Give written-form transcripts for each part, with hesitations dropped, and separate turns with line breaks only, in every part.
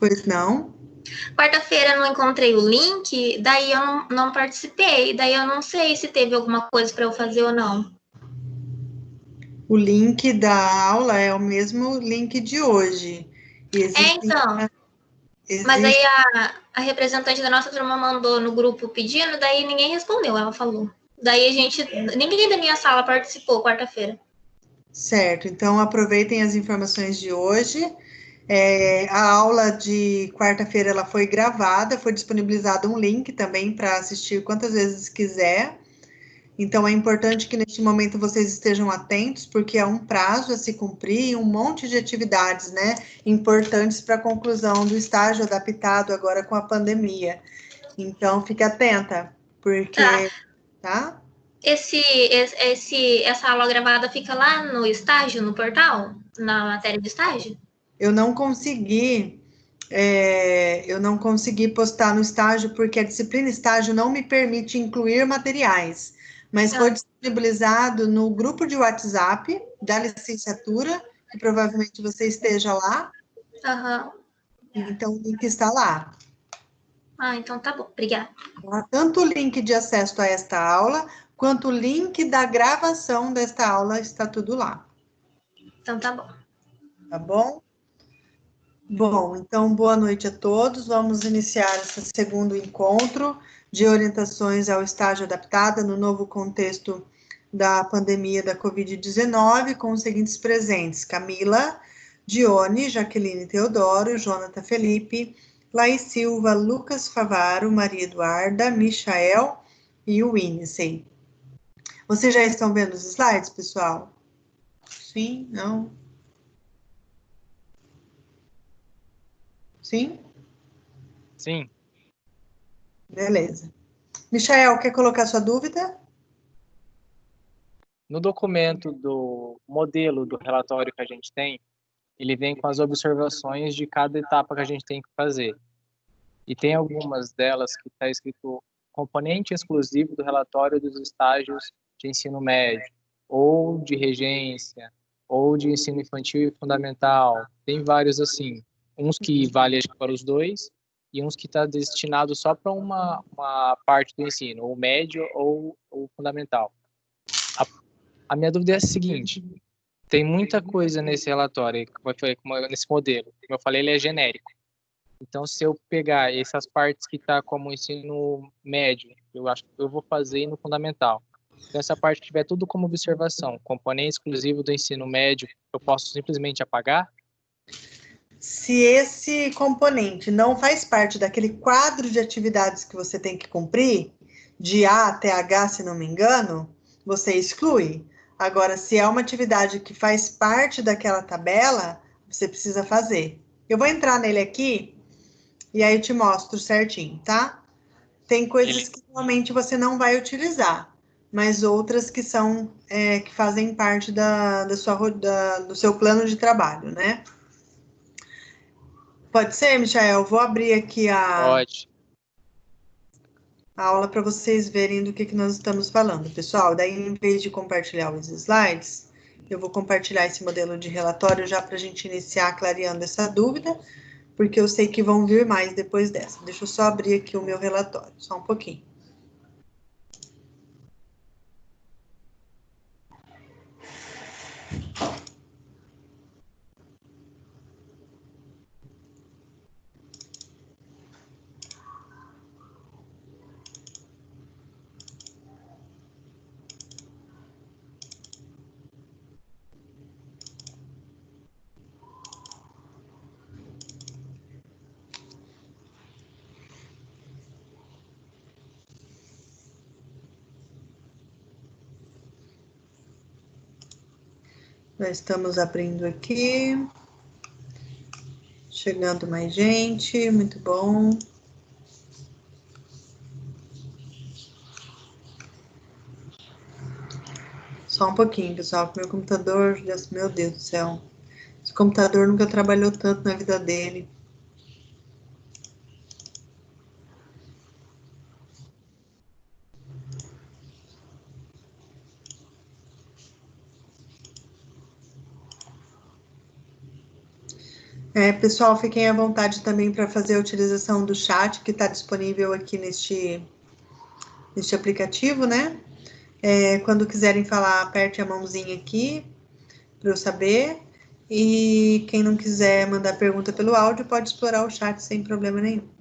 Pois não?
Quarta-feira eu não encontrei o link, daí eu não participei, daí eu não sei se teve alguma coisa para eu fazer ou não.
O link da aula é o mesmo link de hoje. E
Então, mas aí a representante da nossa turma mandou no grupo pedindo, daí ninguém respondeu, ela falou. Daí ninguém da minha sala participou quarta-feira.
Certo, então aproveitem as informações de hoje. A aula de quarta-feira ela foi gravada, foi disponibilizado um link também para assistir quantas vezes quiser. Então é importante que neste momento vocês estejam atentos, porque é um prazo a se cumprir e um monte de atividades, né, importantes para a conclusão do estágio adaptado agora com a pandemia. Então fique atenta, porque, tá?
Essa aula gravada fica lá no estágio, no portal, na matéria de estágio?
Eu não consegui eu não consegui postar no estágio porque a disciplina estágio não me permite incluir materiais, mas foi disponibilizado no grupo de WhatsApp da licenciatura, que provavelmente você esteja lá.
Aham.
Então o link está lá.
Ah, então tá bom, obrigada.
Tanto o link de acesso a esta aula, quanto o link da gravação desta aula, está tudo lá.
Então tá bom.
Tá bom? Bom, então boa noite a todos. Vamos iniciar esse segundo encontro de orientações ao estágio adaptada no novo contexto da pandemia da Covid-19, com os seguintes presentes: Camila, Dione, Jaqueline Teodoro, Jonathan Felipe, Laís Silva, Lucas Favaro, Maria Eduarda, Michael e o Winnicey. Vocês já estão vendo os slides, pessoal? Sim? Não? Sim?
Sim.
Beleza. Michael, quer colocar sua dúvida?
No documento do modelo do relatório que a gente tem, ele vem com as observações de cada etapa que a gente tem que fazer. E tem algumas delas que está escrito componente exclusivo do relatório dos estágios de ensino médio, ou de regência, ou de ensino infantil e fundamental. Tem vários assim. Uns que valem para os dois, e uns que está destinado só para uma parte do ensino, ou médio ou fundamental. A minha dúvida é a seguinte: tem muita coisa nesse relatório, nesse modelo. Como eu falei, ele é genérico. Então, se eu pegar essas partes que está como ensino médio, eu acho que eu vou fazer no fundamental. Então, essa parte que tiver tudo como observação, componente exclusivo do ensino médio, eu posso simplesmente apagar?
Se esse componente não faz parte daquele quadro de atividades que você tem que cumprir, de A até H, se não me engano, você exclui. Agora, se é uma atividade que faz parte daquela tabela, você precisa fazer. Eu vou entrar nele aqui e aí eu te mostro certinho, tá? Tem coisas que normalmente você não vai utilizar, mas outras que são que fazem parte do seu plano de trabalho, né? Pode ser, Michael? Vou abrir aqui
Pode.
a aula para vocês verem do que nós estamos falando, pessoal. Daí, em vez de compartilhar os slides, eu vou compartilhar esse modelo de relatório já para a gente iniciar clareando essa dúvida, porque eu sei que vão vir mais depois dessa. Deixa eu só abrir aqui o meu relatório, só um pouquinho. Nós estamos abrindo aqui. Chegando mais gente, muito bom. Só um pouquinho, pessoal, que meu computador, meu Deus do céu. Esse computador nunca trabalhou tanto na vida dele. Pessoal, fiquem à vontade também para fazer a utilização do chat que está disponível aqui neste aplicativo, né? Quando quiserem falar, aperte a mãozinha aqui para eu saber. E quem não quiser mandar pergunta pelo áudio, pode explorar o chat sem problema nenhum.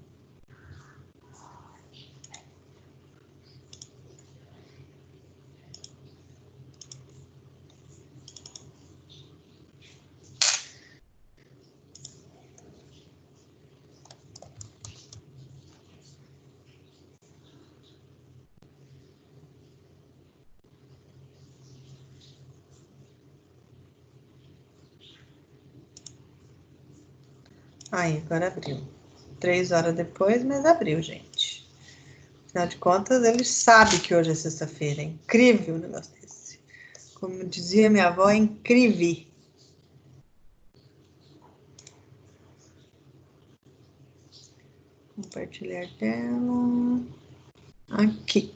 Aí, agora abriu. 3 horas depois, mas abriu, gente. Afinal de contas, ele sabe que hoje é sexta-feira. É incrível o negócio desse. Como dizia minha avó, é incrível. Compartilhar tela. Aqui.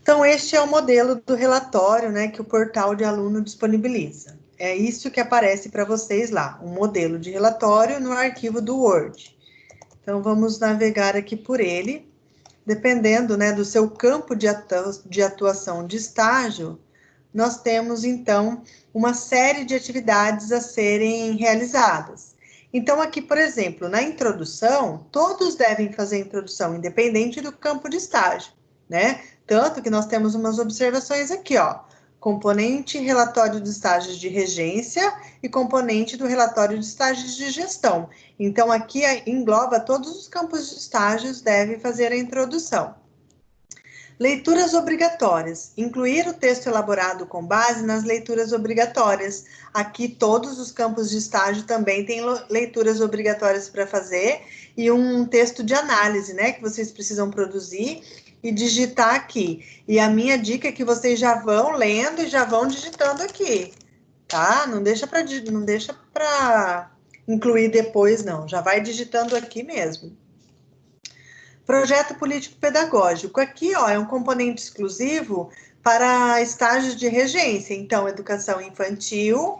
Então, este é o modelo do relatório, né, que o portal de aluno disponibiliza. É isso que aparece para vocês lá, um modelo de relatório no arquivo do Word. Então, vamos navegar aqui por ele. Dependendo, né, do seu campo de atuação de estágio, nós temos, então, uma série de atividades a serem realizadas. Então, aqui, por exemplo, na introdução, todos devem fazer a introdução, independente do campo de estágio, né? Tanto que nós temos umas observações aqui, ó. Componente relatório de estágios de regência e componente do relatório de estágios de gestão. Então, aqui engloba todos os campos de estágios, deve fazer a introdução. Leituras obrigatórias. Incluir o texto elaborado com base nas leituras obrigatórias. Aqui, todos os campos de estágio também têm leituras obrigatórias para fazer e um texto de análise, né, que vocês precisam produzir e digitar aqui. E a minha dica é que vocês já vão lendo e já vão digitando aqui, tá? Não deixa para incluir depois, não. Já vai digitando aqui mesmo. Projeto político-pedagógico. Aqui, ó, é um componente exclusivo para estágios de regência. Então, educação infantil,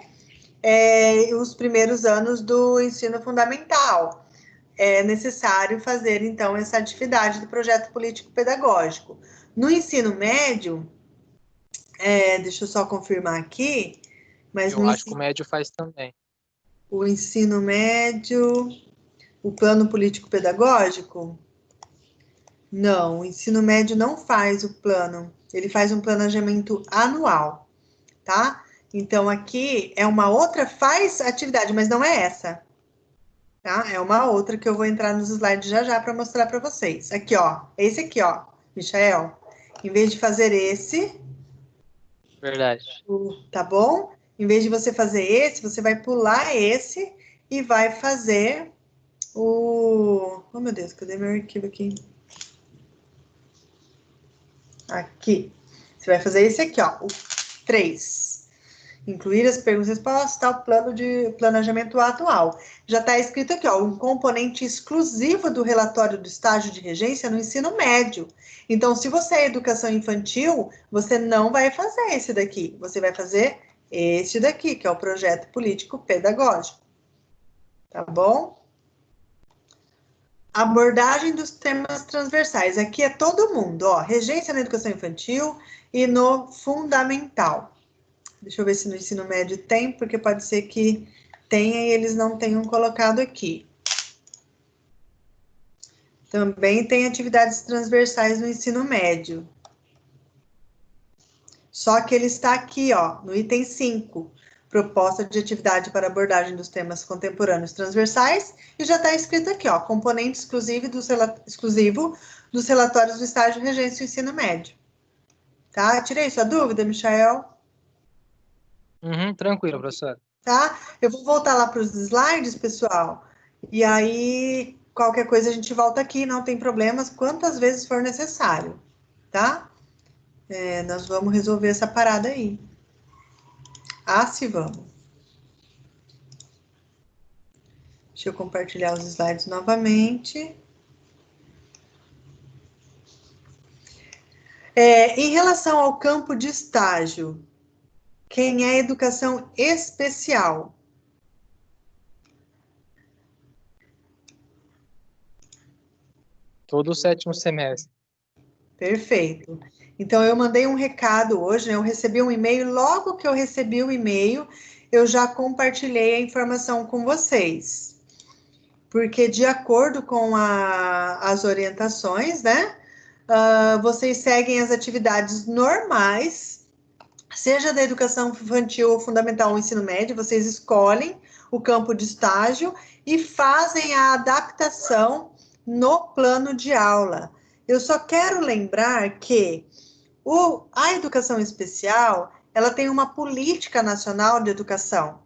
os primeiros anos do ensino fundamental. É necessário fazer, então, essa atividade do projeto político-pedagógico. No ensino médio, deixa eu só confirmar aqui, mas
Eu acho que o médio faz também.
O ensino médio, o plano político-pedagógico? Não, o ensino médio não faz o plano, ele faz um planejamento anual, tá? Então, aqui é uma outra, faz atividade, mas não é essa, tá? É uma outra que eu vou entrar nos slides já já para mostrar para vocês. Aqui, ó, esse aqui, ó, Michael. Em vez de fazer esse...
Verdade.
Tá bom? Em vez de você fazer esse, você vai pular esse e vai fazer o... Oh, meu Deus, cadê meu arquivo aqui? Aqui. Você vai fazer esse aqui, ó, o 3. Incluir as perguntas e respostas, tá, o plano de planejamento atual. Já está escrito aqui, ó, um componente exclusivo do relatório do estágio de regência no ensino médio. Então, se você é educação infantil, você não vai fazer esse daqui. Você vai fazer esse daqui, que é o projeto político pedagógico. Tá bom? Abordagem dos temas transversais. Aqui é todo mundo, ó. Regência na educação infantil e no fundamental. Deixa eu ver se no ensino médio tem, porque pode ser que tenha e eles não tenham colocado aqui. Também tem atividades transversais no ensino médio. Só que ele está aqui, ó, no item 5. Proposta de atividade para abordagem dos temas contemporâneos transversais. E já está escrito aqui, ó, componente exclusivo dos relatórios do estágio de regência do ensino médio. Tá? Tirei sua dúvida, Michael?
Tranquilo, professor.
Tá? Eu vou voltar lá para os slides, pessoal. E aí, qualquer coisa a gente volta aqui, não tem problemas, quantas vezes for necessário, tá? Nós vamos resolver essa parada aí. Ah, se vamos. Deixa eu compartilhar os slides novamente. Em relação ao campo de estágio, quem é educação especial?
Todo o 7º semestre.
Perfeito. Então, eu mandei um recado hoje, né? Eu recebi um e-mail, logo que eu recebi o e-mail, eu já compartilhei a informação com vocês. Porque, de acordo com as orientações, né? Vocês seguem as atividades normais, seja da educação infantil ou fundamental ou ensino médio, vocês escolhem o campo de estágio e fazem a adaptação no plano de aula. Eu só quero lembrar que a educação especial, ela tem uma política nacional de educação,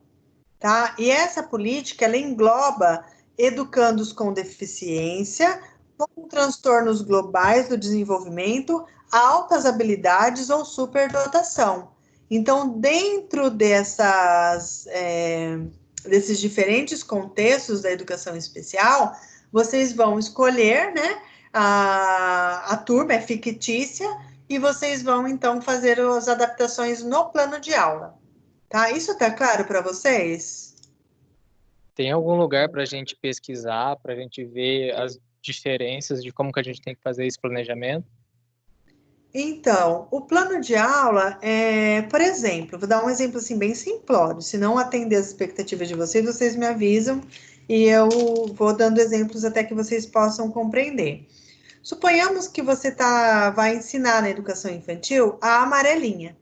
tá? E essa política, ela engloba educandos com deficiência, com transtornos globais do desenvolvimento, altas habilidades ou superdotação. Então, dentro desses diferentes contextos da educação especial, vocês vão escolher, né? A turma é fictícia e vocês vão, então, fazer as adaptações no plano de aula. Tá? Isso tá claro para vocês?
Tem algum lugar para a gente pesquisar, para a gente ver as diferenças de como que a gente tem que fazer esse planejamento?
Então, o plano de aula por exemplo, vou dar um exemplo assim bem simplório, se não atender as expectativas de vocês, vocês me avisam e eu vou dando exemplos até que vocês possam compreender. Suponhamos que você vai ensinar na educação infantil a amarelinha,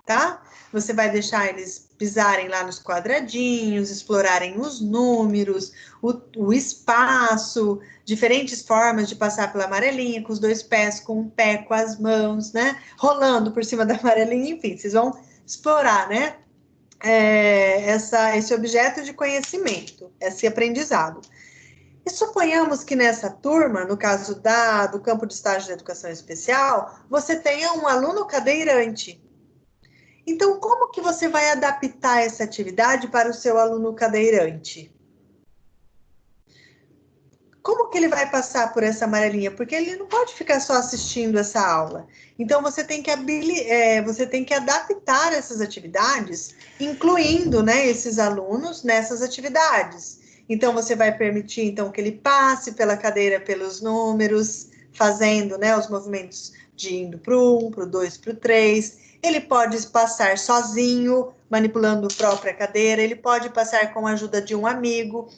tá? Você vai deixar eles pisarem lá nos quadradinhos, explorarem os números, o espaço, diferentes formas de passar pela amarelinha, com os 2 pés, com um pé, com as mãos, né? Rolando por cima da amarelinha, enfim, vocês vão explorar, né? Esse objeto de conhecimento, esse aprendizado. E suponhamos que nessa turma, no caso do campo de estágio de educação especial, você tenha um aluno cadeirante. Então, como que você vai adaptar essa atividade para o seu aluno cadeirante? Como que ele vai passar por essa amarelinha? Porque ele não pode ficar só assistindo essa aula. Então, você tem que adaptar essas atividades, incluindo, né, esses alunos nessas atividades. Então, você vai permitir, então, que ele passe pela cadeira pelos números, fazendo, né, os movimentos de indo para o 1, para o 2, para o 3. Ele pode passar sozinho, manipulando a própria cadeira, ele pode passar com a ajuda de um amigo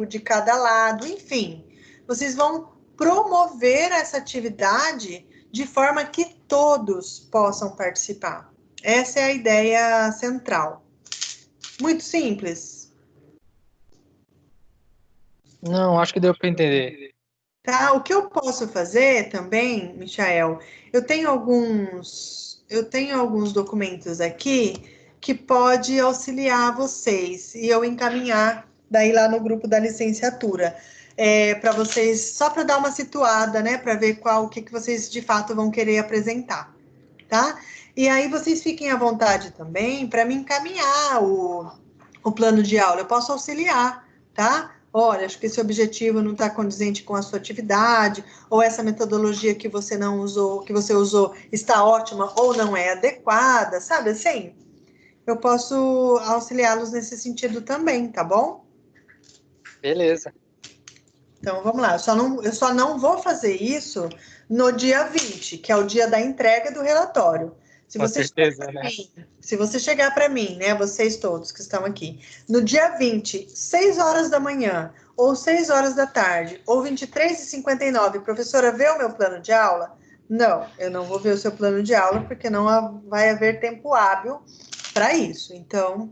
de cada lado, enfim. Vocês vão promover essa atividade de forma que todos possam participar. Essa é a ideia central. Muito simples.
Não, acho que deu para entender.
Tá? O que eu posso fazer também, Michael, eu tenho alguns documentos aqui que pode auxiliar vocês e eu encaminhar daí lá no grupo da licenciatura para vocês, só para dar uma situada, né, para ver o que vocês de fato vão querer apresentar, tá? E aí vocês fiquem à vontade também para me encaminhar o plano de aula, eu posso auxiliar, tá? Olha, acho que esse objetivo não está condizente com a sua atividade, ou essa metodologia que você não usou, que você usou, está ótima ou não é adequada, sabe assim? Eu posso auxiliá-los nesse sentido também, tá bom?
Beleza.
Então, vamos lá. Eu só não vou fazer isso no dia 20, que é o dia da entrega do relatório.
Com certeza, né?
Se você chegar para mim, né, vocês todos que estão aqui, no dia 20, 6 horas da manhã, ou 6 horas da tarde, ou 23h59, professora, vê o meu plano de aula? Não, eu não vou ver o seu plano de aula, porque não vai haver tempo hábil para isso. Então,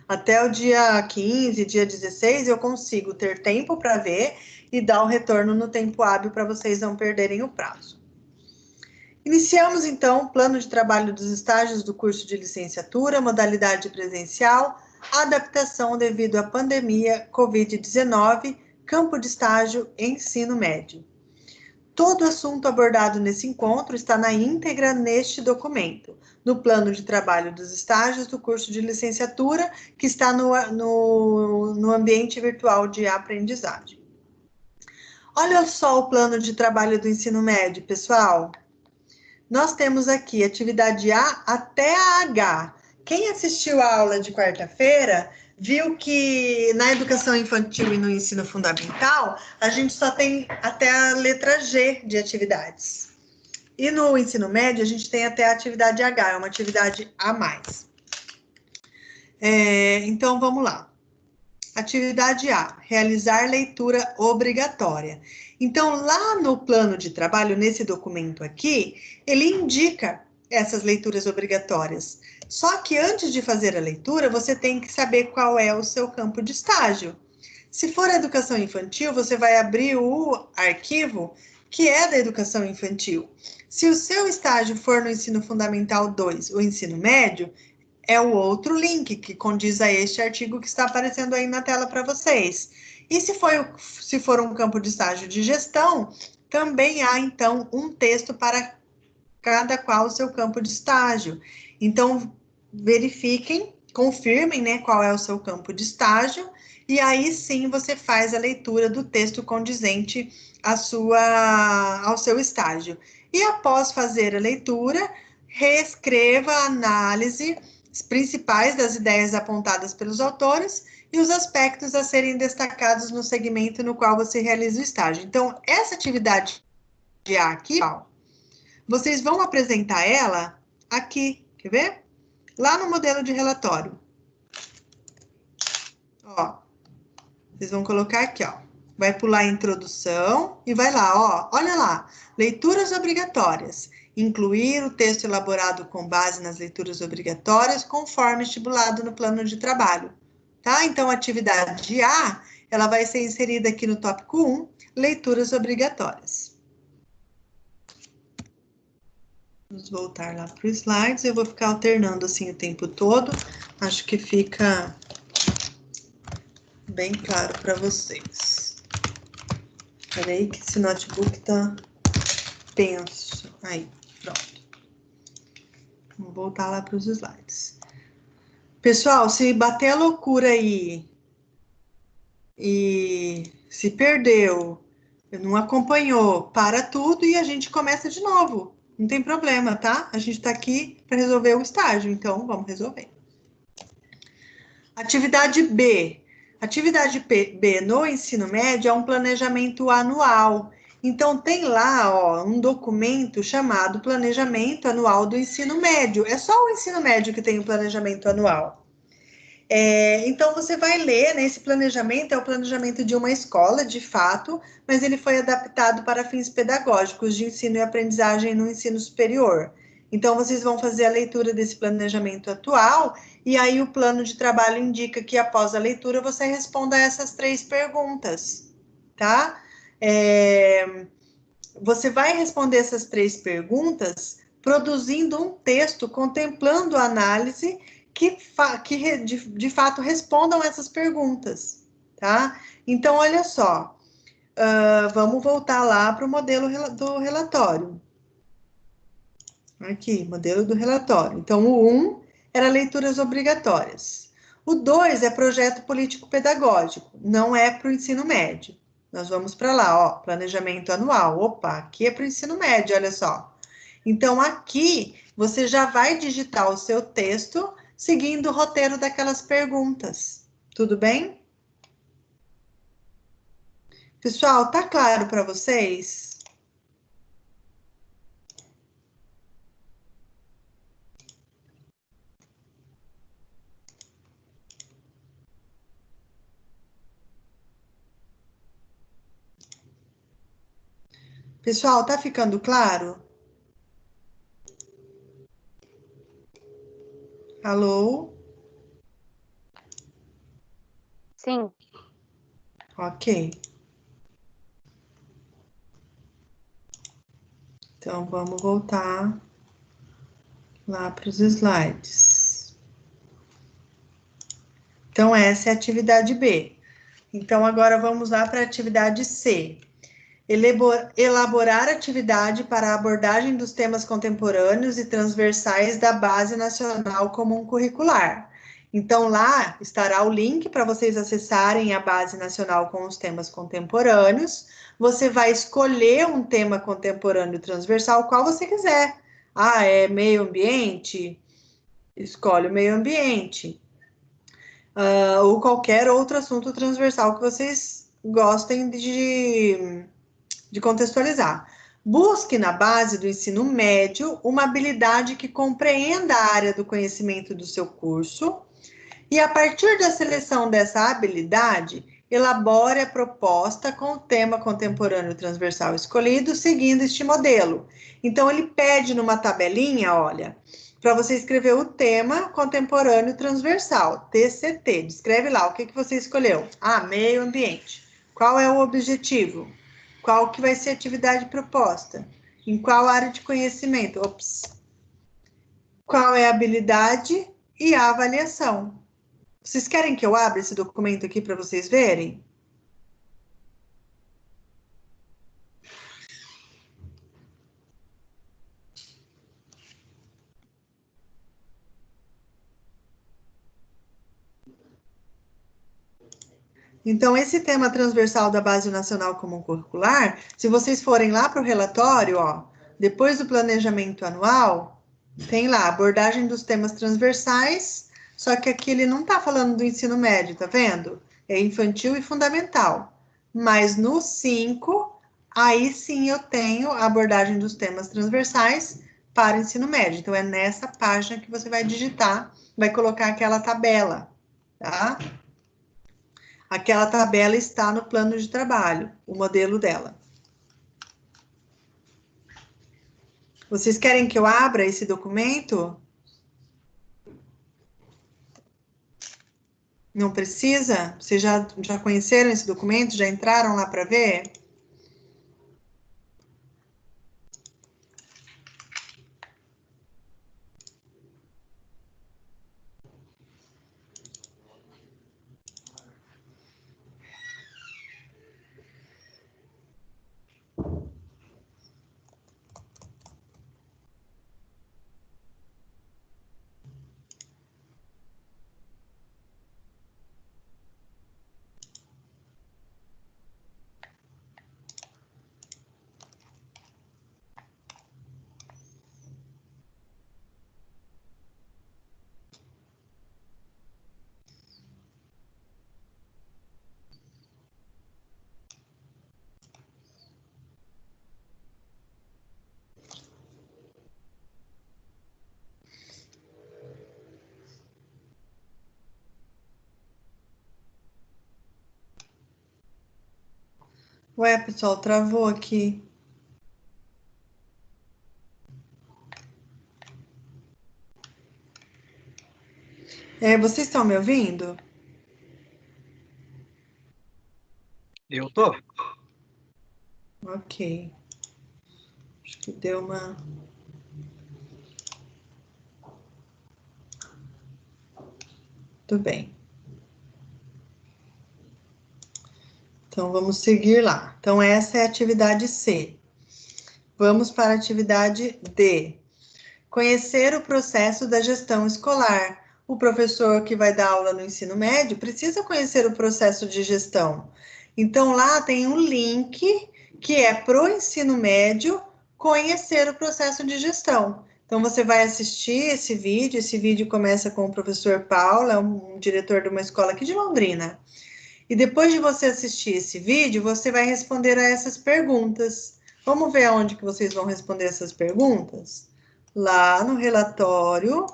até o dia 15, dia 16, eu consigo ter tempo para ver e dar o retorno no tempo hábil para vocês não perderem o prazo. Iniciamos, então, o plano de trabalho dos estágios do curso de licenciatura, modalidade presencial, adaptação devido à pandemia Covid-19, campo de estágio, ensino médio. Todo assunto abordado nesse encontro está na íntegra neste documento, no plano de trabalho dos estágios do curso de licenciatura, que está no ambiente virtual de aprendizagem. Olha só o plano de trabalho do ensino médio, pessoal. Nós temos aqui atividade A até a H, quem assistiu a aula de quarta-feira viu que na educação infantil e no ensino fundamental, a gente só tem até a letra G de atividades. E no ensino médio, a gente tem até a atividade H, é uma atividade a mais. Então, vamos lá. Atividade A, realizar leitura obrigatória. Então, lá no plano de trabalho, nesse documento aqui, ele indica essas leituras obrigatórias. Só que antes de fazer a leitura, você tem que saber qual é o seu campo de estágio. Se for educação infantil, você vai abrir o arquivo que é da educação infantil. Se o seu estágio for no ensino fundamental 2, o ensino médio, é o outro link que condiz a este artigo que está aparecendo aí na tela para vocês. E se for um campo de estágio de gestão, também há, então, um texto para cada qual o seu campo de estágio. Então, verifiquem, confirmem, né, qual é o seu campo de estágio, e aí sim você faz a leitura do texto condizente ao seu estágio. E após fazer a leitura, reescreva a análise principais das ideias apontadas pelos autores e os aspectos a serem destacados no segmento no qual você realiza o estágio. Então, essa atividade aqui, vocês vão apresentar ela aqui, quer ver? Lá no modelo de relatório. Ó, vocês vão colocar aqui, ó. Vai pular a introdução e vai lá, ó. Olha lá, leituras obrigatórias. Incluir o texto elaborado com base nas leituras obrigatórias, conforme estipulado no plano de trabalho. Tá? Então, a atividade A, ela vai ser inserida aqui no tópico 1, leituras obrigatórias. Vamos voltar lá para os slides. Eu vou ficar alternando assim o tempo todo. Acho que fica bem claro para vocês. Espera aí que esse notebook tá tenso. Aí, pronto. Vou voltar lá para os slides. Pessoal, se bater a loucura aí e se perdeu, não acompanhou, para tudo e a gente começa de novo. Não tem problema, tá? A gente tá aqui para resolver o estágio, então vamos resolver. Atividade B. Atividade B no ensino médio é um planejamento anual. Então, tem lá, ó, um documento chamado Planejamento Anual do Ensino Médio. É só o ensino médio que tem o planejamento anual. Então, você vai ler, né? Esse planejamento é o planejamento de uma escola, de fato, mas ele foi adaptado para fins pedagógicos de ensino e aprendizagem no ensino superior. Então, vocês vão fazer a leitura desse planejamento atual, e aí o plano de trabalho indica que, após a leitura, você responda a essas 3 perguntas, tá? Você vai responder essas 3 perguntas produzindo um texto contemplando a análise que de fato respondam essas perguntas, tá? Então, olha só, vamos voltar lá para o modelo do relatório. Aqui, modelo do relatório. Então, o 1 era leituras obrigatórias. O 2 é projeto político-pedagógico, não é para o ensino médio. Nós vamos para lá, ó, planejamento anual. Opa, aqui é para o ensino médio, olha só. Então, aqui, você já vai digitar o seu texto seguindo o roteiro daquelas perguntas. Tudo bem? Pessoal, tá claro para vocês? Pessoal, tá ficando claro? Alô?
Sim.
Ok. Então, vamos voltar lá para os slides. Então, essa é a atividade B. Então, agora vamos lá para a atividade C. Elaborar atividade para a abordagem dos temas contemporâneos e transversais da Base Nacional Comum Curricular. Então, lá estará o link para vocês acessarem a Base Nacional com os temas contemporâneos. Você vai escolher um tema contemporâneo transversal, qual você quiser. É meio ambiente, escolhe o meio ambiente. Ou qualquer outro assunto transversal que vocês gostem de contextualizar. Busque na base do ensino médio uma habilidade que compreenda a área do conhecimento do seu curso e, a partir da seleção dessa habilidade, elabore a proposta com o tema contemporâneo transversal escolhido, seguindo este modelo. Então, ele pede numa tabelinha, olha, para você escrever o tema contemporâneo transversal, TCT. Descreve lá o que você escolheu. Meio ambiente. Qual é o objetivo? Qual que vai ser a atividade proposta? Em qual área de conhecimento? Qual é a habilidade e a avaliação? Vocês querem que eu abra esse documento aqui para vocês verem? Então, esse tema transversal da Base Nacional Comum Curricular, se vocês forem lá para o relatório, ó, depois do planejamento anual, tem lá abordagem dos temas transversais, só que aqui ele não está falando do ensino médio, tá vendo? É infantil e fundamental. Mas no 5, aí sim eu tenho a abordagem dos temas transversais para o ensino médio. Então, é nessa página que você vai digitar, vai colocar aquela tabela, tá? Aquela tabela está no plano de trabalho, o modelo dela. Vocês querem que eu abra esse documento? Não precisa? Vocês já conheceram esse documento? Já entraram lá para ver? Ué, pessoal, travou aqui. Vocês estão me ouvindo?
Eu tô.
Ok. Acho que deu uma... Tudo bem. Então, vamos seguir lá. Então, essa é a atividade C. Vamos para a atividade D. Conhecer o processo da gestão escolar. O professor que vai dar aula no ensino médio precisa conhecer o processo de gestão. Então, lá tem um link que é para o ensino médio conhecer o processo de gestão. Então, você vai assistir esse vídeo começa com o professor Paulo, é um diretor de uma escola aqui de Londrina. E depois de você assistir esse vídeo, você vai responder a essas perguntas. Vamos ver aonde que vocês vão responder essas perguntas? Lá no relatório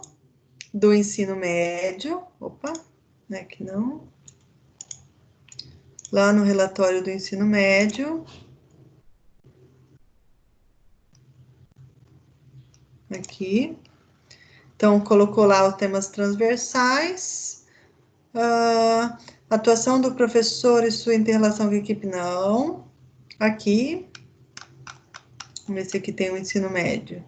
do ensino médio. Opa, não é que não. Lá no relatório do ensino médio. Aqui. Então, colocou lá os temas transversais. Atuação do professor e sua interrelação com a equipe, não. Aqui. Vamos ver se aqui tem o ensino médio.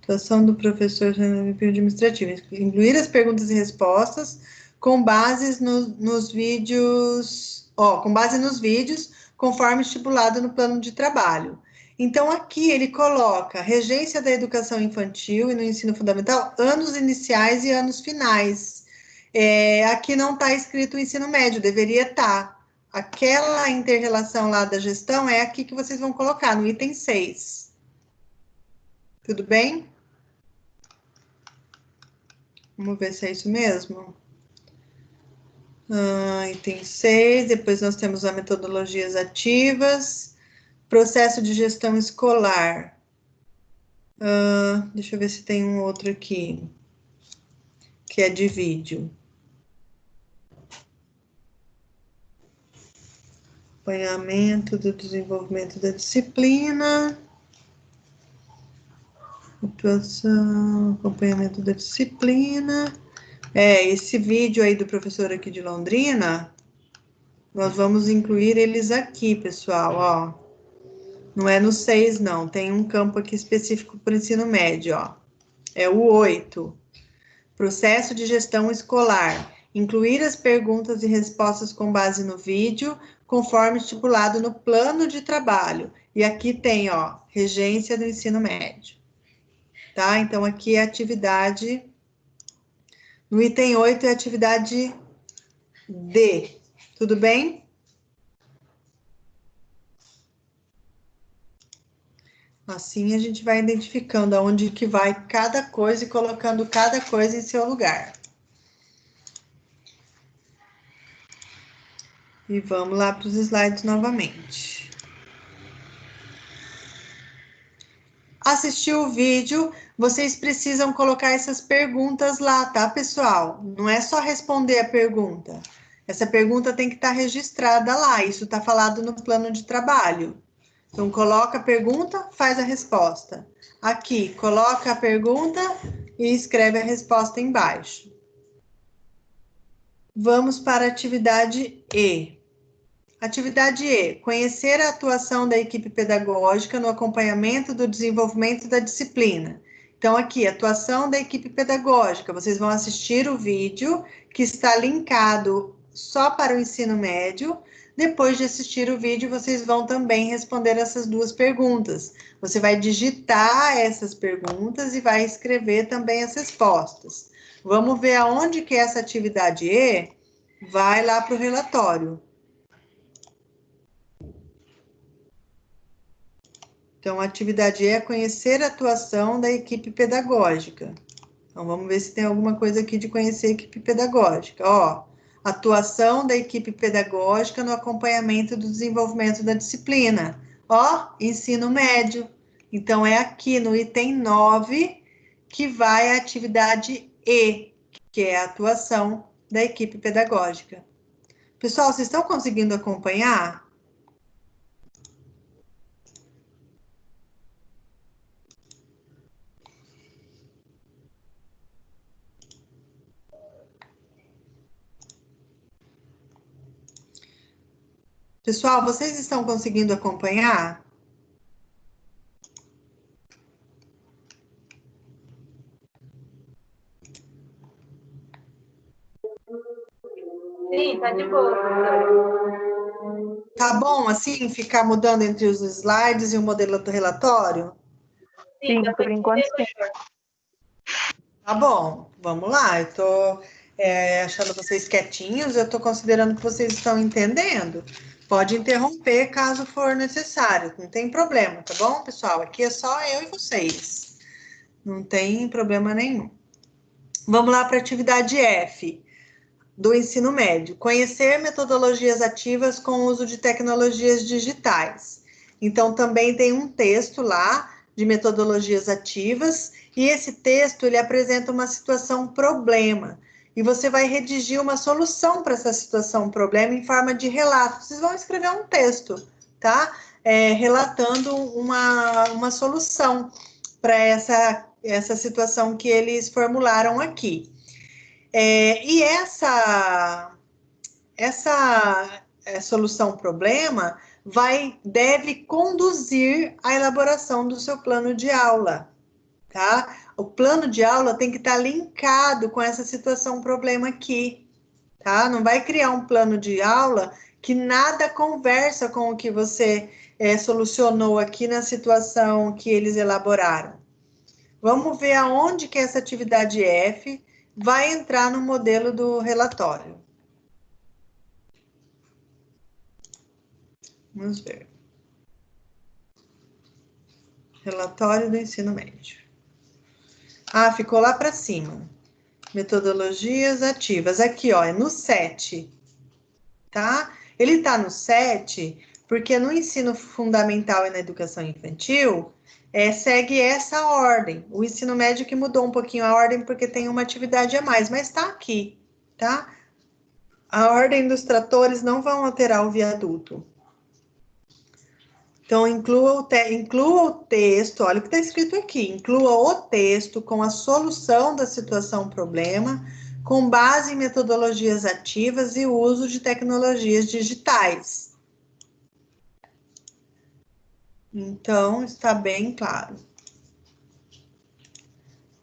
Atuação do professor administrativo. Incluir as perguntas e respostas com base nos vídeos, com base nos vídeos, conforme estipulado no plano de trabalho. Então, aqui ele coloca regência da educação infantil e no ensino fundamental, anos iniciais e anos finais. Aqui não está escrito o ensino médio, deveria estar. Aquela inter-relação lá da gestão é aqui que vocês vão colocar, no item 6. Tudo bem? Vamos ver se é isso mesmo. Item 6, depois nós temos as metodologias ativas, processo de gestão escolar. Deixa eu ver se tem um outro aqui, que é de vídeo. Acompanhamento do desenvolvimento da disciplina. Atuação, acompanhamento da disciplina. Esse vídeo aí do professor aqui de Londrina, nós vamos incluir eles aqui, pessoal, ó. Não é no 6, não. Tem um campo aqui específico para o ensino médio, ó. É o 8. Processo de gestão escolar. Incluir as perguntas e respostas com base no vídeo, conforme estipulado no plano de trabalho. E aqui tem, ó, regência do ensino médio. Tá? Então, aqui é a atividade... No item 8 é a atividade D. Tudo bem? Assim a gente vai identificando aonde que vai cada coisa e colocando cada coisa em seu lugar. E vamos lá para os slides novamente. Assistiu o vídeo, vocês precisam colocar essas perguntas lá, tá, pessoal? Não é só responder a pergunta. Essa pergunta tem que estar registrada lá, isso está falado no plano de trabalho. Então, coloca a pergunta, faz a resposta. Aqui, coloca a pergunta e escreve a resposta embaixo. Vamos para a atividade E. Atividade E, conhecer a atuação da equipe pedagógica no acompanhamento do desenvolvimento da disciplina. Então, aqui, atuação da equipe pedagógica. Vocês vão assistir o vídeo que está linkado só para o ensino médio. Depois de assistir o vídeo, vocês vão também responder essas duas perguntas. Você vai digitar essas perguntas e vai escrever também as respostas. Vamos ver aonde que essa atividade E vai lá para o relatório. Então, a atividade E é conhecer a atuação da equipe pedagógica. Então, vamos ver se tem alguma coisa aqui de conhecer a equipe pedagógica. Ó, atuação da equipe pedagógica no acompanhamento do desenvolvimento da disciplina. Ó, ensino médio. Então, é aqui no item 9 que vai a atividade E, que é a atuação da equipe pedagógica. Pessoal, vocês estão conseguindo acompanhar? Pessoal, vocês estão conseguindo acompanhar?
Sim, tá de boa, professora.
Tá bom, assim, ficar mudando entre os slides e o modelo do relatório?
Sim, por enquanto sim.
Tá bom, vamos lá. Eu tô achando vocês quietinhos, eu tô considerando que vocês estão entendendo. Pode interromper caso for necessário, não tem problema, tá bom, pessoal? Aqui é só eu e vocês. Não tem problema nenhum. Vamos lá para a atividade F do ensino médio. Conhecer metodologias ativas com o uso de tecnologias digitais. Então, também tem um texto lá de metodologias ativas, e esse texto, ele apresenta uma situação problema, e você vai redigir uma solução para essa situação problema em forma de relato. Vocês vão escrever um texto, tá? Relatando uma solução para essa situação que eles formularam aqui. E essa solução problema deve conduzir à elaboração do seu plano de aula, tá? O plano de aula tem que estar linkado com essa situação problema aqui, tá? Não vai criar um plano de aula que nada conversa com o que você solucionou aqui na situação que eles elaboraram. Vamos ver aonde que essa atividade F vai entrar no modelo do relatório. Vamos ver. Relatório do ensino médio. Ah, ficou lá para cima. Metodologias ativas. Aqui, ó, é no 7, tá? Ele tá no 7 porque no ensino fundamental e na educação infantil, segue essa ordem. O ensino médio que mudou um pouquinho a ordem porque tem uma atividade a mais, mas tá aqui, tá? A ordem dos tratores não vão alterar o viaduto. Então, inclua o texto, olha o que está escrito aqui, inclua o texto com a solução da situação-problema, com base em metodologias ativas e uso de tecnologias digitais. Então, está bem claro.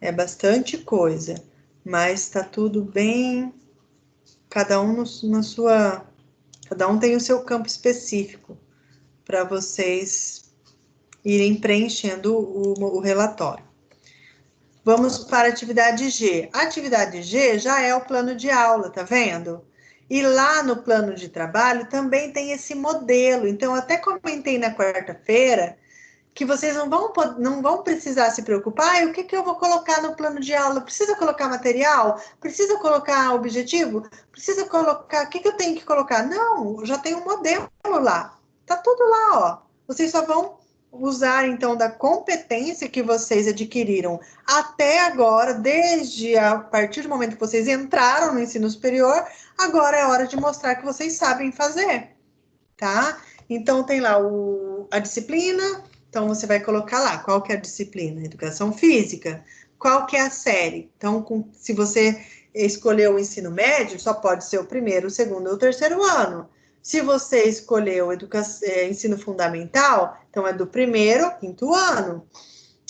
É bastante coisa, mas está tudo bem, cada um cada um tem o seu campo específico para vocês irem preenchendo o relatório. Vamos para a atividade G. A atividade G já é o plano de aula, tá vendo? E lá no plano de trabalho também tem esse modelo. Então, até comentei na quarta-feira que vocês não vão precisar se preocupar. O que eu vou colocar no plano de aula? Precisa colocar material? Precisa colocar objetivo? Precisa colocar... O que eu tenho que colocar? Não, já tem um modelo lá. Tá tudo lá, ó. Vocês só vão usar, então, da competência que vocês adquiriram até agora, desde a partir do momento que vocês entraram no ensino superior, agora é hora de mostrar que vocês sabem fazer, tá? Então, tem lá a disciplina, então você vai colocar lá, qual que é a disciplina? Educação física. Qual que é a série? Então, se você escolheu o ensino médio, só pode ser o primeiro, o segundo ou o terceiro ano. Se você escolheu ensino fundamental, então é do primeiro ao quinto ano.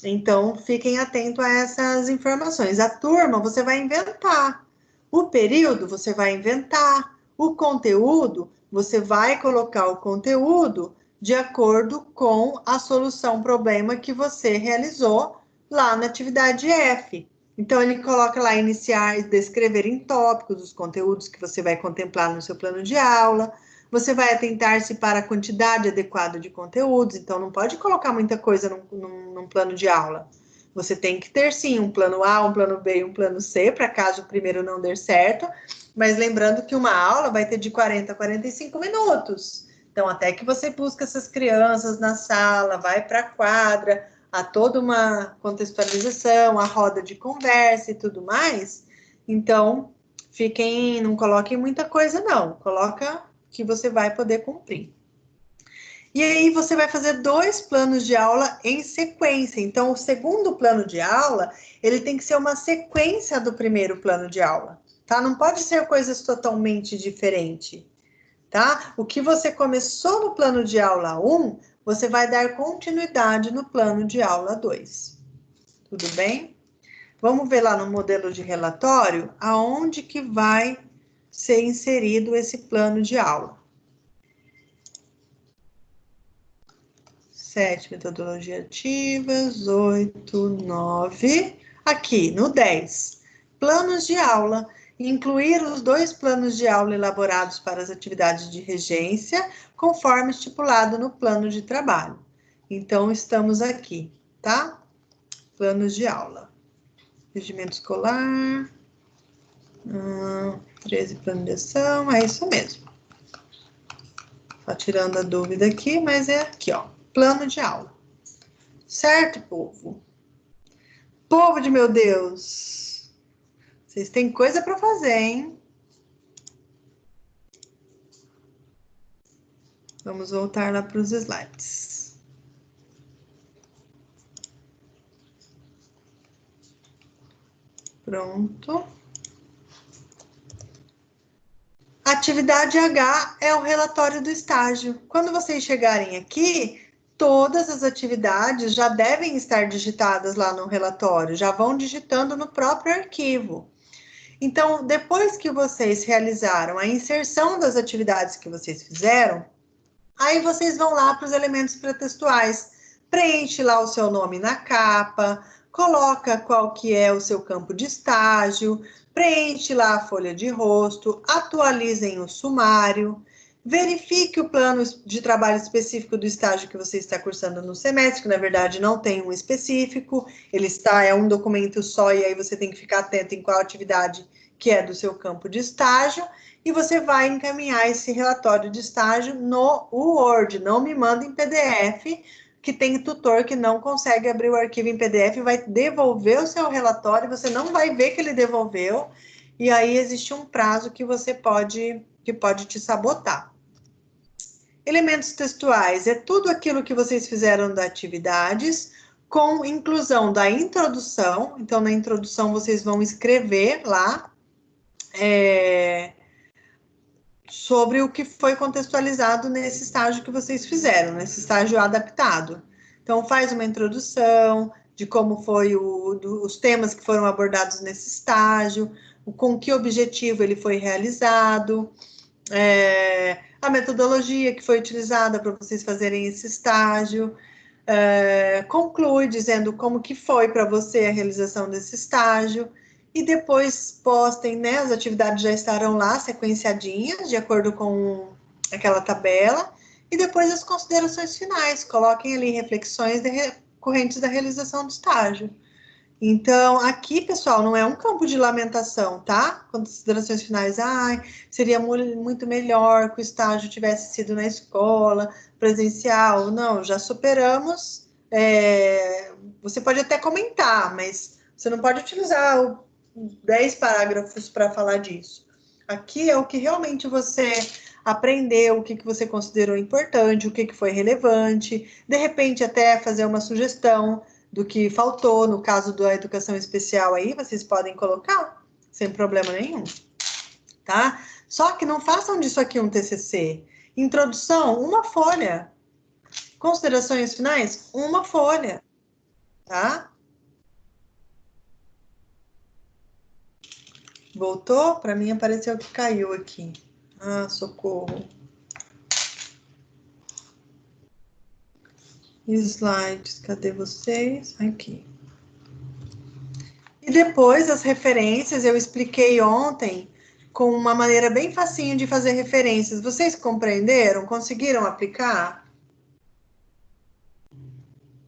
Então, fiquem atentos a essas informações. A turma, você vai inventar. O período, você vai inventar. O conteúdo, você vai colocar o conteúdo de acordo com a solução-problema que você realizou lá na atividade F. Então, ele coloca lá iniciar e descrever em tópicos os conteúdos que você vai contemplar no seu plano de aula. Você vai atentar-se para a quantidade adequada de conteúdos, então não pode colocar muita coisa num plano de aula. Você tem que ter, sim, um plano A, um plano B e um plano C, para caso o primeiro não der certo, mas lembrando que uma aula vai ter de 40 a 45 minutos. Então, até que você busca essas crianças na sala, vai para a quadra, há toda uma contextualização, a roda de conversa e tudo mais. Então, não coloquem muita coisa, não. Coloca que você vai poder cumprir. E aí você vai fazer 2 planos de aula em sequência. Então, o segundo plano de aula, ele tem que ser uma sequência do primeiro plano de aula, tá? Não pode ser coisas totalmente diferentes, tá? O que você começou no plano de aula 1, você vai dar continuidade no plano de aula 2. Tudo bem? Vamos ver lá no modelo de relatório aonde que vai ser inserido esse plano de aula. 7, metodologia ativas, 8, 9. Aqui, no 10, planos de aula. Incluir os 2 planos de aula elaborados para as atividades de regência, conforme estipulado no plano de trabalho. Então, estamos aqui, tá? Planos de aula. Regimento escolar, 13 plano de ação, é isso mesmo. Só tirando a dúvida aqui, mas é aqui, ó, plano de aula. Certo, povo? Povo de meu Deus! Vocês têm coisa para fazer, hein? Vamos voltar lá para os slides. Pronto. Atividade H é o relatório do estágio. Quando vocês chegarem aqui, todas as atividades já devem estar digitadas lá no relatório, já vão digitando no próprio arquivo. Então, depois que vocês realizaram a inserção das atividades que vocês fizeram, aí vocês vão lá para os elementos pretextuais. Preenche lá o seu nome na capa, coloca qual que é o seu campo de estágio, preenche lá a folha de rosto, atualizem o sumário. Verifique o plano de trabalho específico do estágio que você está cursando no semestre, que na verdade não tem um específico, é um documento só, e aí você tem que ficar atento em qual atividade que é do seu campo de estágio, e você vai encaminhar esse relatório de estágio no Word, não me manda em PDF, que tem tutor que não consegue abrir o arquivo em PDF, vai devolver o seu relatório, você não vai ver que ele devolveu, e aí existe um prazo que pode te sabotar. Elementos textuais é tudo aquilo que vocês fizeram das atividades, com inclusão da introdução. Então, na introdução, vocês vão escrever lá sobre o que foi contextualizado nesse estágio que vocês fizeram, nesse estágio adaptado. Então, faz uma introdução de como foi os temas que foram abordados nesse estágio, com que objetivo ele foi realizado, a metodologia que foi utilizada para vocês fazerem esse estágio, conclui dizendo como que foi para você a realização desse estágio, e depois postem, né, as atividades já estarão lá sequenciadinhas, de acordo com aquela tabela, e depois as considerações finais, coloquem ali reflexões decorrentes da realização do estágio. Então, aqui, pessoal, não é um campo de lamentação, tá? Considerações finais, seria muito melhor que o estágio tivesse sido na escola, presencial. Não, já superamos. Você pode até comentar, mas você não pode utilizar 10 parágrafos para falar disso. Aqui é o que realmente você aprendeu, o que você considerou importante, o que foi relevante, de repente até fazer uma sugestão do que faltou, no caso da educação especial aí, vocês podem colocar, sem problema nenhum, tá? Só que não façam disso aqui um TCC. Introdução, uma folha. Considerações finais, uma folha, tá? Voltou? Para mim apareceu que caiu aqui. Socorro. Slides, cadê vocês? Aqui. E depois as referências, eu expliquei ontem com uma maneira bem facinho de fazer referências. Vocês compreenderam? Conseguiram aplicar?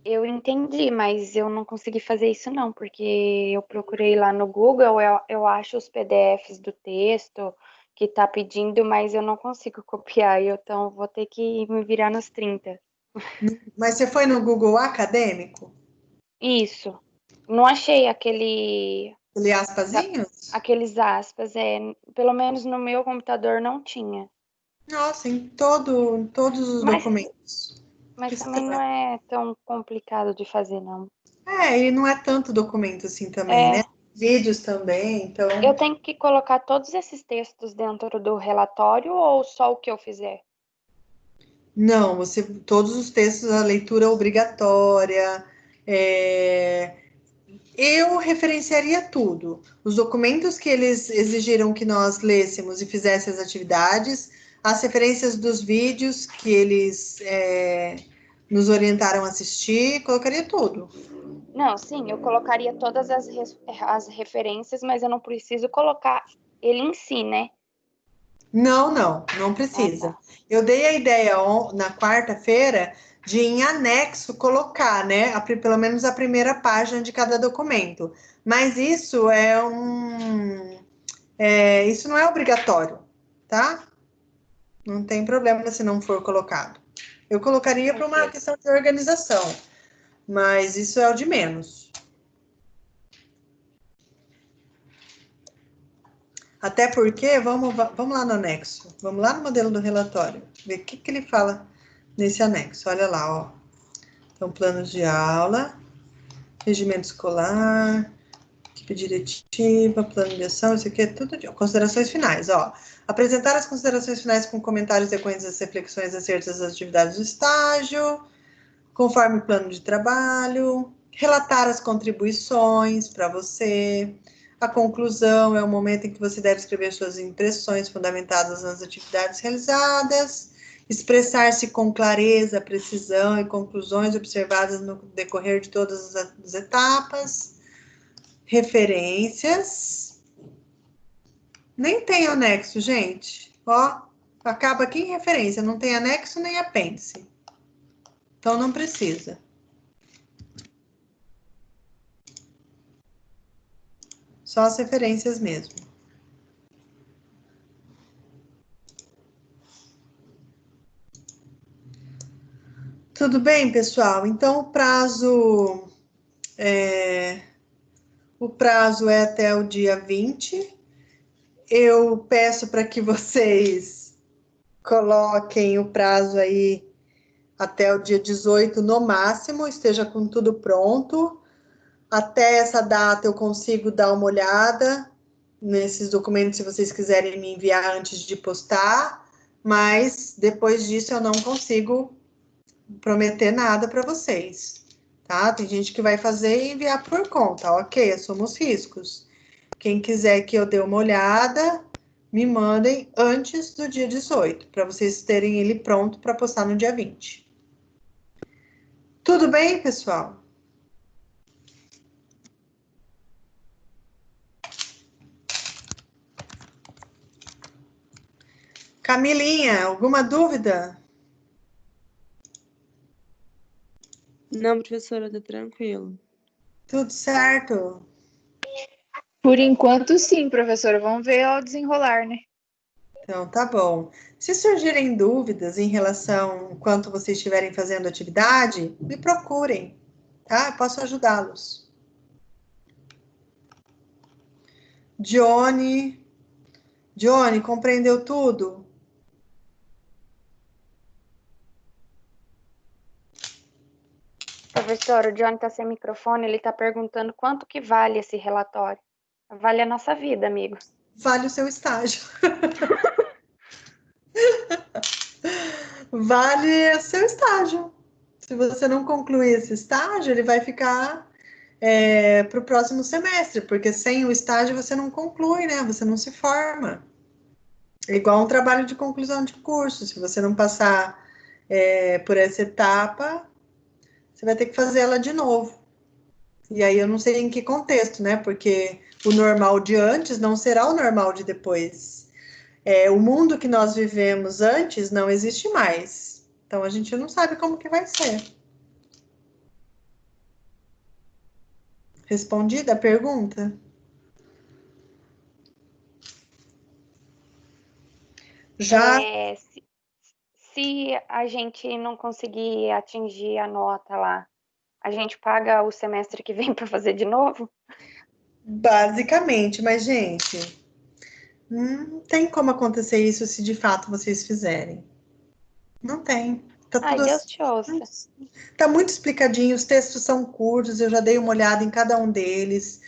Eu entendi, mas eu não consegui fazer isso não, porque eu procurei lá no Google, eu acho os PDFs do texto que tá pedindo, mas eu não consigo copiar, então vou ter que me virar nos 30.
Mas você foi no Google Acadêmico?
Isso. Não achei aqueles aspas, pelo menos no meu computador não tinha.
Nossa, em todos os documentos.
Mas também não é tão complicado de fazer, não.
E não é tanto documento assim também, né? Vídeos também, então...
Eu tenho que colocar todos esses textos dentro do relatório ou só o que eu fizer?
Não, todos os textos, a leitura obrigatória, eu referenciaria tudo. Os documentos que eles exigiram que nós lêssemos e fizéssemos as atividades, as referências dos vídeos que eles nos orientaram a assistir, colocaria tudo.
Não, sim, eu colocaria todas as referências, mas eu não preciso colocar ele em si, né?
Não precisa. Tá. Eu dei a ideia na quarta-feira de, em anexo, colocar, né, pelo menos a primeira página de cada documento. Mas isso isso não é obrigatório, tá? Não tem problema se não for colocado. Eu colocaria para uma questão de organização, mas isso é o de menos. Até porque, vamos lá no anexo, vamos lá no modelo do relatório, ver o que ele fala nesse anexo. Olha lá, ó. Então, planos de aula, regimento escolar, equipe diretiva, plano de ação, isso aqui é tudo de considerações finais, ó. Apresentar as considerações finais com comentários decorrentes das reflexões acertas das atividades do estágio, conforme o plano de trabalho, relatar as contribuições para você. A conclusão é o momento em que você deve escrever suas impressões fundamentadas nas atividades realizadas, expressar-se com clareza, precisão e conclusões observadas no decorrer de todas as etapas. Referências. Nem tem anexo, gente. Ó, acaba aqui em referência, não tem anexo nem apêndice. Então, não precisa. Só as referências mesmo. Tudo bem, pessoal? Então, o prazo é até o dia 20. Eu peço para que vocês coloquem o prazo aí até o dia 18 no máximo, esteja com tudo pronto. Até essa data eu consigo dar uma olhada nesses documentos, se vocês quiserem me enviar antes de postar, mas depois disso eu não consigo prometer nada para vocês, tá? Tem gente que vai fazer e enviar por conta, ok, assumos riscos. Quem quiser que eu dê uma olhada, me mandem antes do dia 18, para vocês terem ele pronto para postar no dia 20. Tudo bem, pessoal? Camilinha, alguma dúvida?
Não, professora, tá tranquilo.
Tudo certo?
Por enquanto, sim, professora. Vamos ver ao desenrolar, né?
Então, tá bom. Se surgirem dúvidas em relação ao quanto vocês estiverem fazendo atividade, me procurem, tá? Eu posso ajudá-los. Johnny, compreendeu tudo?
Professor, o Johnny tá sem microfone, ele tá perguntando quanto que vale esse relatório. Vale a nossa vida, amigo.
Vale o seu estágio. Vale o seu estágio. Se você não concluir esse estágio, ele vai ficar para o próximo semestre, porque sem o estágio você não conclui, né? Você não se forma. É igual um trabalho de conclusão de curso. Se você não passar por essa etapa, você vai ter que fazer ela de novo. E aí eu não sei em que contexto, né? Porque o normal de antes não será o normal de depois. O mundo que nós vivemos antes não existe mais. Então a gente não sabe como que vai ser. Respondida a pergunta? Já?
Se a gente não conseguir atingir a nota lá, a gente paga o semestre que vem para fazer de novo?
Basicamente, mas, gente, não tem como acontecer isso se de fato vocês fizerem. Não tem. Tá
Ai,
tudo
Deus te ouça.
Tá muito explicadinho, os textos são curtos, eu já dei uma olhada em cada um deles.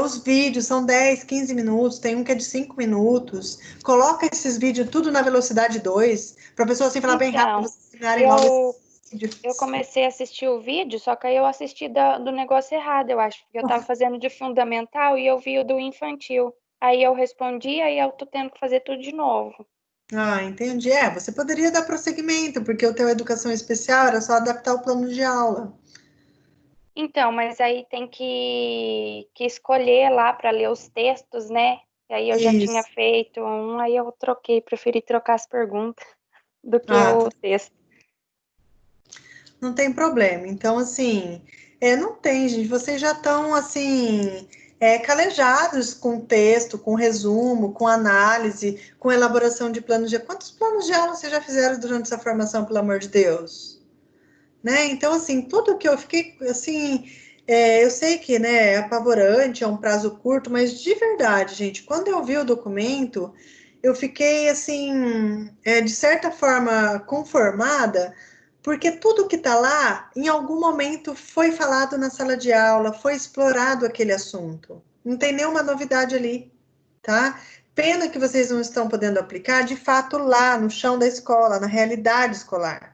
Os vídeos são 10, 15 minutos, tem um que é de 5 minutos. Coloca esses vídeos tudo na velocidade 2, para a pessoa assim falar bem rápido, vocês ensinarem logo esse vídeo.
Eu comecei a assistir o vídeo, só que aí eu assisti do negócio errado, eu acho, porque eu tava fazendo de fundamental e eu vi o do infantil. Aí eu respondi, aí eu tô tendo que fazer tudo de novo.
Ah, entendi. Você poderia dar prosseguimento, porque o teu educação especial era só adaptar o plano de aula.
Então, mas aí tem que escolher lá para ler os textos, né? E aí eu já tinha feito um, aí eu preferi trocar as perguntas do que o texto.
Não tem problema. Então, assim, não tem, gente. Vocês já estão, assim, calejados com texto, com resumo, com análise, com elaboração de planos de... Quantos planos de aula vocês já fizeram durante essa formação, pelo amor de Deus? Né? Então, assim, tudo que eu fiquei, assim... eu sei que, né, é apavorante, é um prazo curto, mas de verdade, gente, quando eu vi o documento, eu fiquei, assim, de certa forma, conformada, porque tudo que está lá, em algum momento foi falado na sala de aula, foi explorado aquele assunto. Não tem nenhuma novidade ali, tá? Pena que vocês não estão podendo aplicar, de fato, lá no chão da escola, na realidade escolar.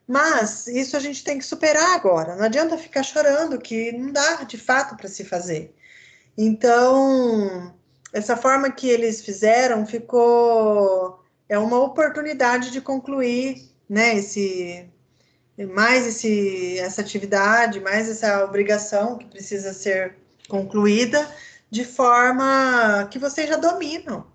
Mas isso a gente tem que superar agora. Não adianta ficar chorando, que não dá, de fato, para se fazer. Então, essa forma que eles fizeram ficou... É uma oportunidade de concluir, né, essa atividade, mais essa obrigação que precisa ser concluída de forma que vocês já dominam,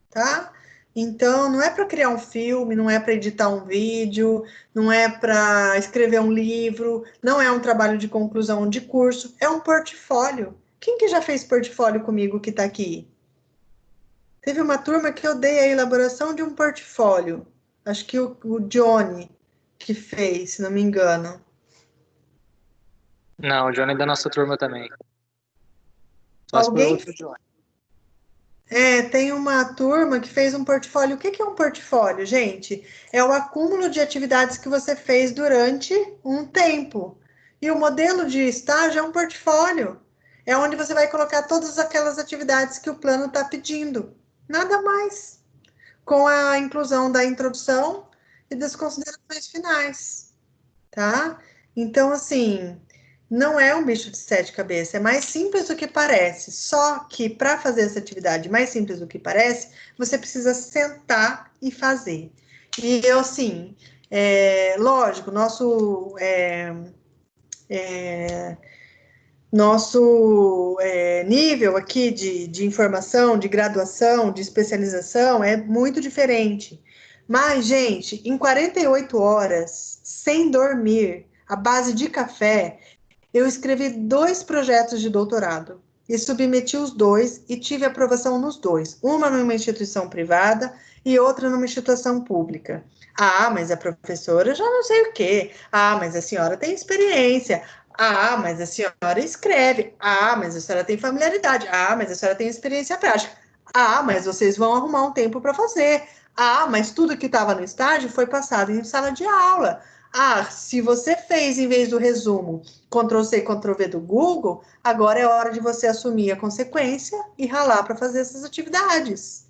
tá? Então, não é para criar um filme, não é para editar um vídeo, não é para escrever um livro, não é um trabalho de conclusão de curso, é um portfólio. Quem que já fez portfólio comigo que está aqui? Teve uma turma que eu dei a elaboração de um portfólio. Acho que o Johnny que fez, se não me engano.
Não, o Johnny é da nossa turma também. Só se for
Alguém?
outro Johnny.
Tem uma turma que fez um portfólio. O que é um portfólio, gente? É o acúmulo de atividades que você fez durante um tempo. E o modelo de estágio é um portfólio. É onde você vai colocar todas aquelas atividades que o plano está pedindo. Nada mais. Com a inclusão da introdução e das considerações finais, tá? Então, assim, não é um bicho de sete cabeças, é mais simples do que parece. Só que para fazer essa atividade mais simples do que parece, você precisa sentar e fazer. E eu, assim, lógico, nosso nível aqui de informação, de graduação, de especialização é muito diferente. Mas, gente, em 48 horas, sem dormir, à base de café, eu escrevi 2 projetos de doutorado e submeti os 2 e tive aprovação nos 2. Uma numa instituição privada e outra numa instituição pública. Ah, mas a professora já não sei o quê. Ah, mas a senhora tem experiência. Ah, mas a senhora escreve. Ah, mas a senhora tem familiaridade. Ah, mas a senhora tem experiência prática. Ah, mas vocês vão arrumar um tempo para fazer. Ah, mas tudo que estava no estágio foi passado em sala de aula. Ah, se você fez em vez do resumo Ctrl+C, Ctrl+V do Google, agora é hora de você assumir a consequência e ralar para fazer essas atividades.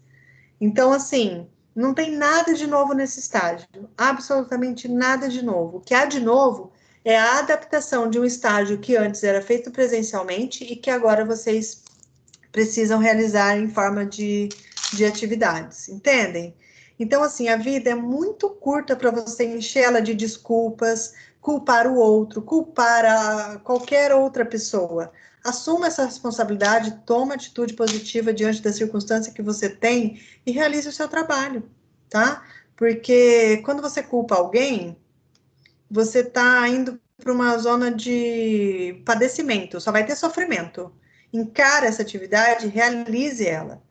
Então, assim, não tem nada de novo nesse estágio, absolutamente nada de novo. O que há de novo é a adaptação de um estágio que antes era feito presencialmente e que agora vocês precisam realizar em forma de atividades, entendem? Então, assim, a vida é muito curta para você encher-la de desculpas, culpar o outro, culpar qualquer outra pessoa. Assuma essa responsabilidade, toma atitude positiva diante da circunstância que você tem e realize o seu trabalho, tá? Porque quando você culpa alguém, você está indo para uma zona de padecimento, só vai ter sofrimento. Encare essa atividade, realize ela.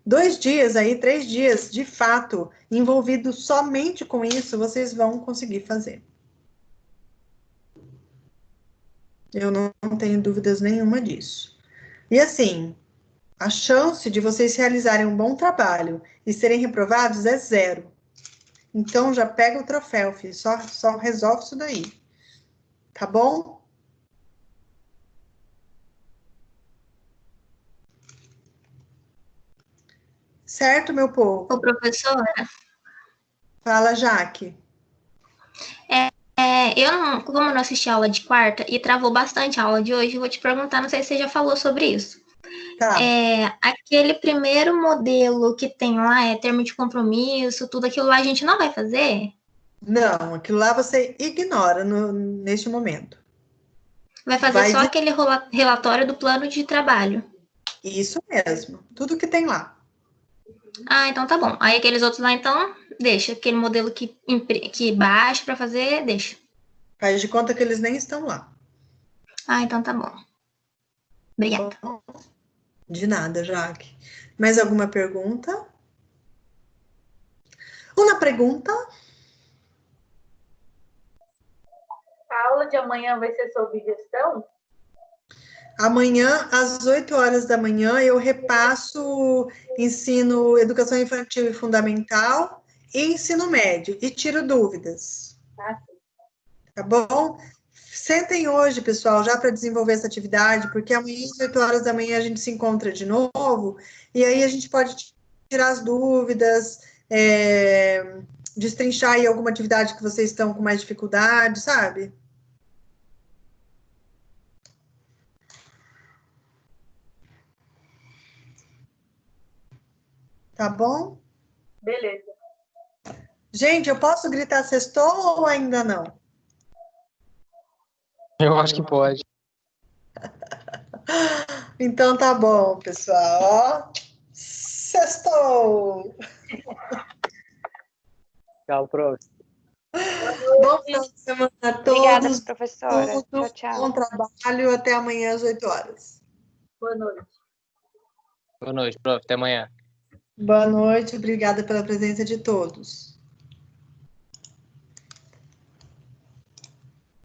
2 dias aí, 3 dias, de fato, envolvidos somente com isso, vocês vão conseguir fazer. Eu não tenho dúvidas nenhuma disso. E assim, a chance de vocês realizarem um bom trabalho e serem reprovados é 0. Então, já pega o troféu, filho. Só resolve isso daí. Tá bom? Certo, meu povo?
Ô, professora,
Fala, Jaque.
eu não, como eu não assisti a aula de quarta e travou bastante a aula de hoje, eu vou te perguntar, não sei se você já falou sobre isso.
Tá.
Aquele primeiro modelo que tem lá, termo de compromisso, tudo aquilo lá a gente não vai fazer?
Não, aquilo lá você ignora neste momento.
Vai fazer só aquele relatório do plano de trabalho.
Isso mesmo, tudo que tem lá.
Ah, então tá bom. Aí aqueles outros lá, então, deixa. Aquele modelo que baixa para fazer, deixa.
Faz de conta que eles nem estão lá.
Ah, então tá bom. Obrigada.
De nada, Jaque. Mais alguma pergunta? Uma pergunta?
A aula de amanhã vai ser sobre gestão?
Amanhã, às 8 horas da manhã, eu repasso ensino educação infantil e fundamental e ensino médio e tiro dúvidas. Tá bom? Sentem hoje, pessoal, já para desenvolver essa atividade, porque amanhã, às 8 horas da manhã, a gente se encontra de novo, e aí a gente pode tirar as dúvidas, destrinchar aí alguma atividade que vocês estão com mais dificuldade, sabe? Tá bom?
Beleza.
Gente, eu posso gritar sextou ou ainda não?
Eu acho que pode.
Então tá bom, pessoal. Ó. Sextou!
Tchau, prof.
Bom final de semana a
Obrigada,
todos.
professora. Tchau, tchau.
Bom trabalho. Até amanhã às 8 horas.
Boa noite.
Boa noite, prof. Até amanhã.
Boa noite. Obrigada pela presença de todos.